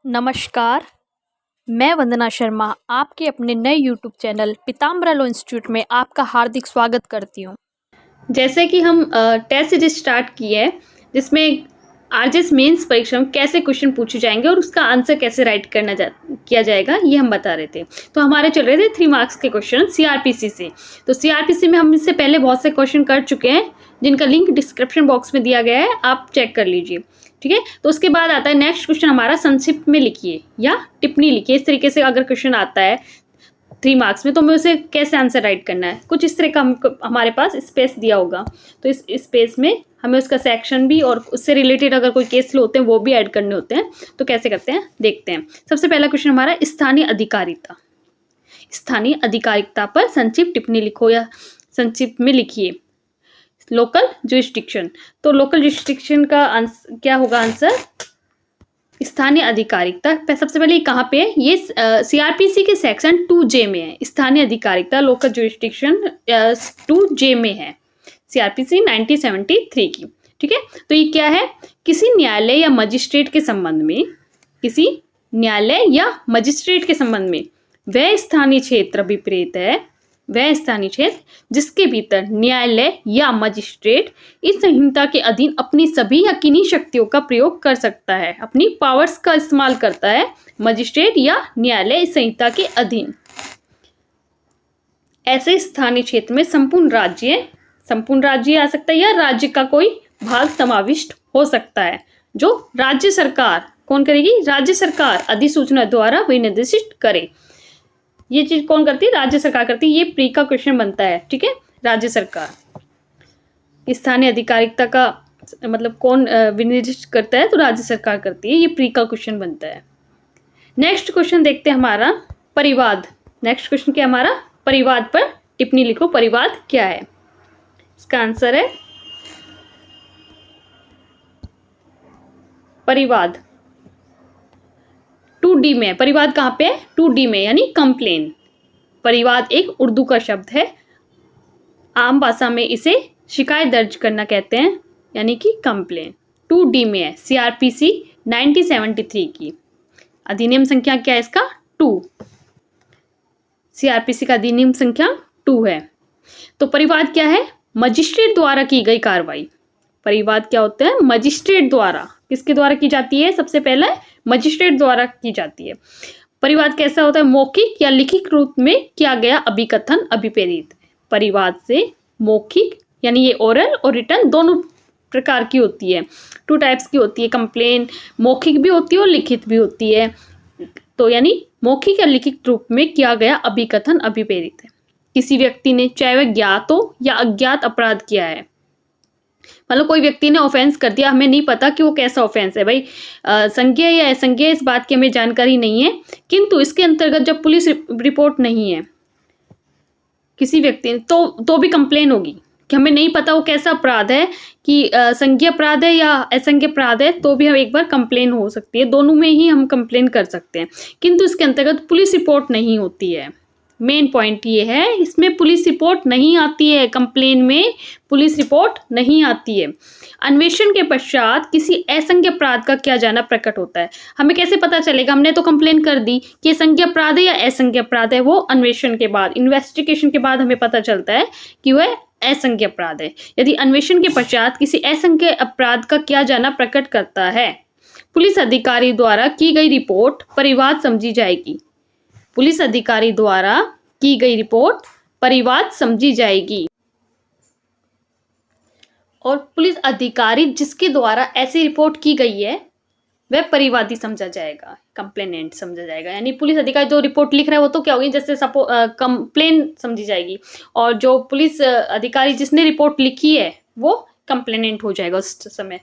नमस्कार, मैं वंदना शर्मा आपके अपने नए YouTube channel Pitambara law institute में आपका हार्दिक स्वागत करती हूँ। जैसे कि हम टेस्ट सीरीज स्टार्ट की है जिसमें आरजेएस मेंस परीक्षा में कैसे क्वेश्चन पूछे जाएंगे और उसका आंसर कैसे राइट किया जाएगा ये हम बता रहे थे। तो हमारे चल रहे थे 3 मार्क्स के क्वेश्चन सीआरपीसी से। तो सीआरपीसी में हम इससे पहले बहुत से क्वेश्चन कर चुके हैं जिनका लिंक डिस्क्रिप्शन बॉक्स में दिया गया है, आप चेक कर लीजिए। ठीक है, तो उसके बाद आता है नेक्स्ट क्वेश्चन हमारा संक्षिप्त में लिखिए या टिप्पणी लिखिए। इस तरीके से अगर क्वेश्चन आता है 3 मार्क्स में तो हमें उसे कैसे आंसर राइट करना है, कुछ इस तरह का हमारे पास स्पेस दिया होगा। तो इस स्पेस में हमें उसका सेक्शन भी और उससे रिलेटेड अगर कोई केस लो होते हैं वो भी ऐड करने होते हैं। तो कैसे करते हैं देखते हैं। सबसे पहला क्वेश्चन हमारा स्थानीय अधिकारिता। स्थानीय अधिकारिता पर संक्षिप्त टिप्पणी लिखो या संक्षिप्त में लिखिए। लोकल जुरिस्डिक्शन, तो लोकल जुरिस्डिक्शन का क्या होगा आंसर, स्थानीय अधिकारिता। सबसे पहले कहाँ पे है, ये सीआरपीसी के सेक्शन 2J में है। स्थानीय अधिकारिता लोकल जुरिस्डिक्शन 2J में है, सीआरपीसी 1973 की। ठीक है, तो ये क्या है, किसी न्यायालय या मजिस्ट्रेट के संबंध में, किसी न्यायालय या मजिस्ट्रेट के संबंध में वह स्थानीय क्षेत्र अभिप्रेत है, वह स्थानीय क्षेत्र जिसके भीतर न्यायालय या मजिस्ट्रेट इस संहिता के अधीन अपनी सभी यकीनी शक्तियों का प्रयोग कर सकता है, अपनी पावर्स का इस्तेमाल करता है मजिस्ट्रेट या न्यायालय इस संहिता के अधीन। ऐसे स्थानीय क्षेत्र में संपूर्ण राज्य आ सकता है या राज्य का कोई भाग समाविष्ट हो सकता है, जो राज्य सरकार कौन करेगी, राज्य सरकार अधिसूचना द्वारा विनिर्दिष्ट करे। ये चीज कौन करती है, राज्य सरकार करती है। ये प्री का क्वेश्चन बनता है। ठीक है, राज्य सरकार स्थानीय अधिकारिता का मतलब कौन विनिर्दिष्ट करता है, तो राज्य सरकार करती है। ये प्री का क्वेश्चन बनता है। नेक्स्ट क्वेश्चन देखते हैं हमारा परिवाद। नेक्स्ट क्वेश्चन क्या हमारा, परिवाद पर टिप्पणी लिखो। परिवाद क्या है, इसका आंसर है परिवाद 2D में। परिवाद कहाँ पे है, 2D में, यानी कंप्लेन। परिवाद एक उर्दू का शब्द है, आम भाषा में इसे शिकायत दर्ज करना कहते हैं, यानी कि कंप्लेन। 2D में है, सीआरपीसी 1973 की। अधिनियम संख्या क्या है इसका, 2। सीआरपीसी का अधिनियम संख्या 2 है। तो परिवाद क्या है, मजिस्ट्रेट द्वारा की गई कार्रवाई। परिवाद क्या होता है, मजिस्ट्रेट द्वारा, किसके द्वारा की जाती है, सबसे पहले मजिस्ट्रेट द्वारा की जाती है। परिवाद कैसा होता है, मौखिक या लिखित रूप में किया गया अभिकथन अभिप्रेत। परिवाद से मौखिक यानी ये ओरल और रिटन दोनों प्रकार की होती है, 2 टाइप्स की होती है। कंप्लेन मौखिक भी होती है और लिखित भी होती है। तो यानी मौखिक या लिखित रूप में किया गया अभिकथन अभिप्रेत है। किसी व्यक्ति ने चाहे वह ज्ञात हो या अज्ञात अपराध किया है, मतलब कोई व्यक्ति ने ऑफेंस कर दिया, हमें नहीं पता कि वो कैसा ऑफेंस है भाई, संज्ञेय या असंज्ञेय इस बात की हमें जानकारी नहीं है, किंतु इसके अंतर्गत जब पुलिस रिपोर्ट नहीं है किसी व्यक्ति ने तो भी कंप्लेन होगी कि हमें नहीं पता वो कैसा अपराध है, कि संज्ञेय अपराध है या असंज्ञेय अपराध है, तो भी हम एक बार कंप्लेन हो सकती है। दोनों में ही हम कंप्लेन कर सकते हैं, किंतु इसके अंतर्गत पुलिस रिपोर्ट नहीं होती है। मेन पॉइंट ये है, इसमें पुलिस रिपोर्ट नहीं आती है, कंप्लेन में पुलिस रिपोर्ट नहीं आती है। अन्वेषण के पश्चात किसी असंज्ञेय अपराध का किया जाना प्रकट होता है। हमें कैसे पता चलेगा, हमने तो कंप्लेन कर दी कि संज्ञेय अपराध है या असंज्ञेय अपराध है, वो अन्वेषण के बाद, इन्वेस्टिगेशन के बाद हमें पता चलता है कि वह असंज्ञेय अपराध है। यदि अन्वेषण के पश्चात किसी असंज्ञेय अपराध का किया जाना प्रकट करता है, पुलिस अधिकारी द्वारा की गई रिपोर्ट परिवाद समझी जाएगी। पुलिस अधिकारी द्वारा की गई रिपोर्ट परिवाद समझी जाएगी, और पुलिस अधिकारी जिसके द्वारा ऐसी रिपोर्ट की गई है वह परिवादी समझा जाएगा, कंप्लेनेंट समझा जाएगा। यानी पुलिस अधिकारी जो रिपोर्ट लिख रहा है वो तो क्या होगी, जैसे कंप्लेन समझी जाएगी, और जो पुलिस अधिकारी जिसने रिपोर्ट लिखी है वो कंप्लेनेंट हो जाएगा उस समय।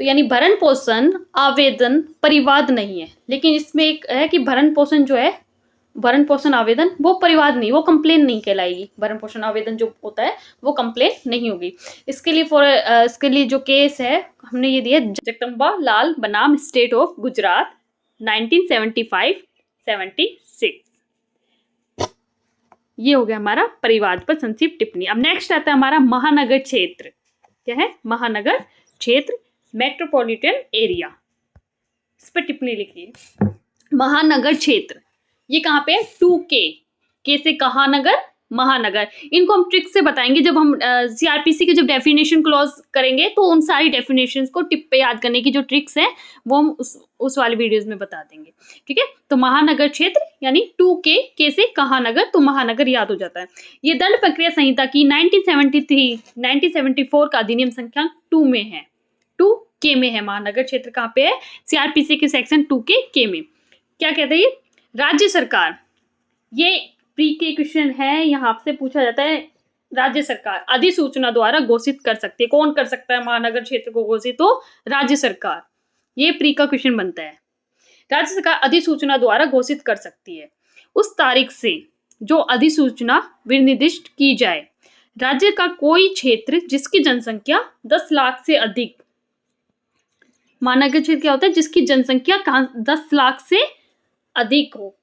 तो यानी भरण पोषण आवेदन परिवाद नहीं है, लेकिन इसमें एक है कि भरण पोषण जो है, भरण पोषण आवेदन वो परिवाद नहीं, वो कंप्लेन नहीं कहलाएगी। भरण पोषण आवेदन जो होता है वो कंप्लेन नहीं होगी। इसके लिए इसके लिए जो केस है हमने ये दिया, जगदम्बा लाल बनाम स्टेट ऑफ गुजरात 1975-76। ये हो गया हमारा परिवाद पर संक्षिप्त टिप्पणी। अब नेक्स्ट आता है हमारा महानगर क्षेत्र। क्या है, महानगर क्षेत्र, मेट्रोपॉलिटन एरिया। इस पर टिप्पणी लिखिए। महानगर क्षेत्र, ये कहाँ पे है? 2K, के से कहानगर, महानगर। इनको हम ट्रिक से बताएंगे जब हम सीआरपीसी के जब डेफिनेशन क्लॉज करेंगे, तो उन सारी डेफिनेशंस को टिप पे याद करने की जो ट्रिक्स हैं वो हम उस वाली वीडियोस में बता देंगे। ठीक है, तो महानगर क्षेत्र यानी 2K, के से कहानगर, तो महानगर याद हो जाता है। ये दंड प्रक्रिया संहिता की 1974 का अधिनियम संख्या 2 में है, 2K में है। महानगर क्षेत्र कहाँ पे है? सीआरपीसी के सेक्शन 2K में। क्या कहते हैं ये? राज्य सरकार, ये प्री के क्वेश्चन है, यहाँ से पूछा जाता है। राज्य सरकार अधिसूचना द्वारा घोषित कर सकती है। कौन कर सकता है महानगर क्षेत्र को घोषित? तो राज्य सरकार। ये प्री का क्वेश्चन बनता है। राज्य सरकार अधिसूचना द्वारा घोषित कर सकती है उस तारीख से जो अधिसूचना विनिर्दिष्ट की जाए। राज्य का कोई क्षेत्र जिसकी जनसंख्या 10 लाख से अधिक, महानगर क्षेत्र क्या होता है? जिसकी जनसंख्या 10 लाख से अधिक हो।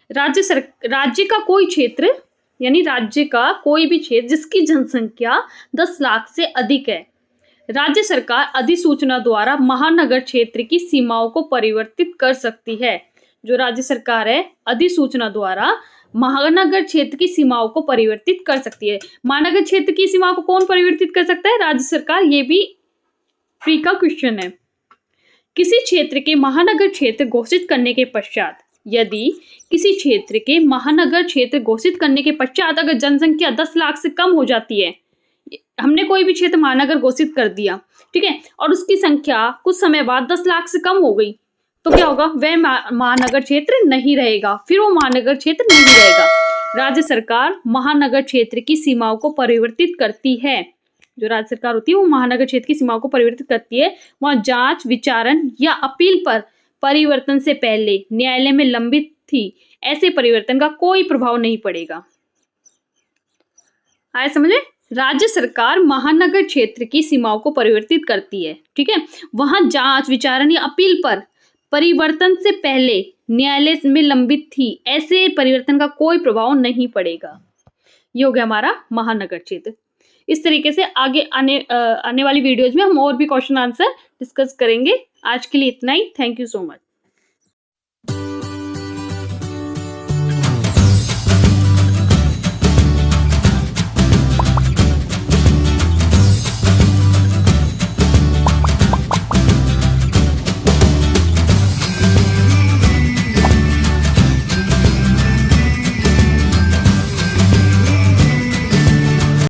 राज्य का कोई क्षेत्र यानी राज्य का कोई भी क्षेत्र जिसकी जनसंख्या 10 लाख से अधिक है, राज्य सरकार अधिसूचना द्वारा महानगर क्षेत्र की सीमाओं को परिवर्तित कर सकती है। जो राज्य सरकार है, अधिसूचना द्वारा महानगर क्षेत्र की सीमाओं को परिवर्तित कर सकती है। महानगर क्षेत्र की सीमाओं को कौन परिवर्तित कर सकता है? राज्य सरकार। ये भी प्री का क्वेश्चन है। किसी क्षेत्र के महानगर क्षेत्र घोषित करने के पश्चात, यदि किसी क्षेत्र के महानगर क्षेत्र घोषित करने के पश्चात अगर जनसंख्या 10 लाख से कम हो जाती है, हमने कोई भी क्षेत्र महानगर घोषित कर दिया, ठीक है, और उसकी संख्या कुछ समय बाद 10 लाख से कम हो गई, तो क्या होगा? वह महानगर क्षेत्र नहीं रहेगा, फिर वो महानगर क्षेत्र नहीं रहेगा। राज्य सरकार महानगर क्षेत्र की सीमाओं को परिवर्तित करती है। जो राज्य सरकार होती है वो महानगर क्षेत्र की सीमाओं को परिवर्तित करती है। वहां जांच, विचारण या अपील पर परिवर्तन से पहले न्यायालय में लंबित थी, ऐसे परिवर्तन का कोई प्रभाव नहीं पड़ेगा। आए समझे? राज्य सरकार महानगर क्षेत्र की सीमाओं को परिवर्तित करती है, ठीक है, वहां जांच, विचारण या अपील पर परिवर्तन से पहले न्यायालय में लंबित थी, ऐसे परिवर्तन का कोई प्रभाव नहीं पड़ेगा। ये हो गया हमारा महानगर क्षेत्र। इस तरीके से आगे आने वाली वीडियोज में हम और भी क्वेश्चन आंसर डिस्कस करेंगे। आज के लिए इतना ही। Thank you so much.